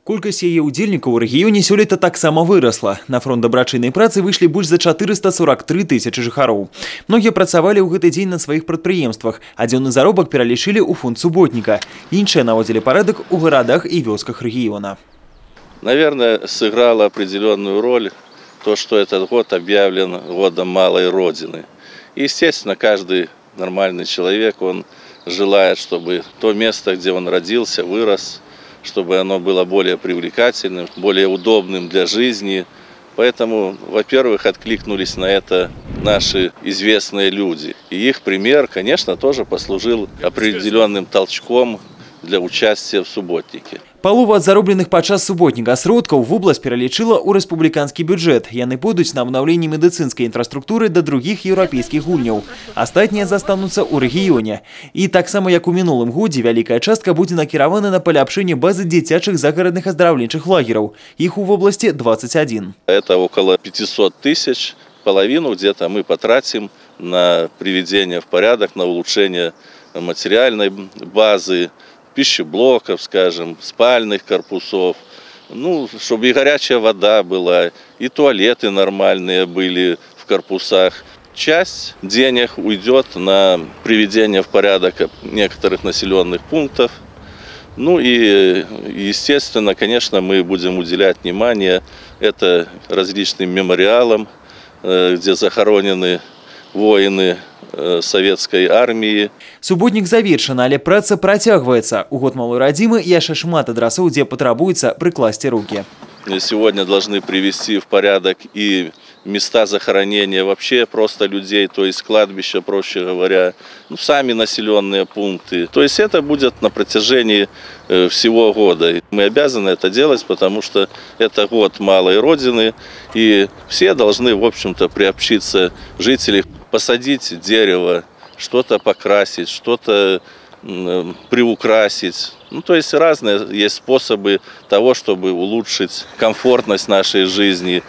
Колькасць яе ўдзельнікаў у рэгіёне сёлета таксама вырасла. На фронт дабрачыннай працы выйшлі больш за 443 тысячы жыхароў. Многія працавалі ў гэты дзень на сваіх прадпрыемствах, а дзённы заробак пералічылі ў фонд суботніка. Іншыя наводзілі парадак у гарадах и вёсках региона. Наверное, сыграло определенную роль то, что этот год объявлен годом малой Родины. И, естественно, каждый нормальный человек, он желает, чтобы то место, где он родился, вырос, чтобы оно было более привлекательным, более удобным для жизни. Поэтому, во-первых, откликнулись на это наши известные люди. И их пример, конечно, тоже послужил определенным толчком для участия в субботнике. Палову ад заробленых падчас суботніка сродкаў вобласць пералічыла ў рэспубліканскі бюджэт. Яны пойдуць на абнаўленне медыцынскай інфраструктуры да другіх еўрапейскіх гульняў. Астатнія застануцца ў рэгіёне. І таксама як у мінулым годзе вялікая частка будзе накіравана на паляпшэнне базы дзіцячых загарадных аздараўленчых лагераў. Іх у вобласці 21. Это около 500 тысяч. Половину где-то мы потратим на приведение в порядок, на улучшение материальной базы, пищеблоков, скажем, спальных корпусов, ну, чтобы и горячая вода была, и туалеты нормальные были в корпусах. Часть денег уйдет на приведение в порядок некоторых населенных пунктов. Ну и, естественно, конечно, мы будем уделять внимание это различным мемориалам, где захоронены воины советской армии. Суботнік завершаны, але праца працягваецца. У год малой радзімы яшчэ шмат адрасоў, дзе патрабуецца прыкласці рукі. Сегодня должны привести в порядок и места захоронения вообще просто людей, то есть кладбища, проще говоря, ну, сами населенные пункты. То есть это будет на протяжении всего года. Мы обязаны это делать, потому что это год малой Родины, и все должны, в общем-то, приобщиться, жители, посадить дерево, что-то покрасить, что-то приукрасить. Ну, то есть разные есть способы того, чтобы улучшить комфортность нашей жизни,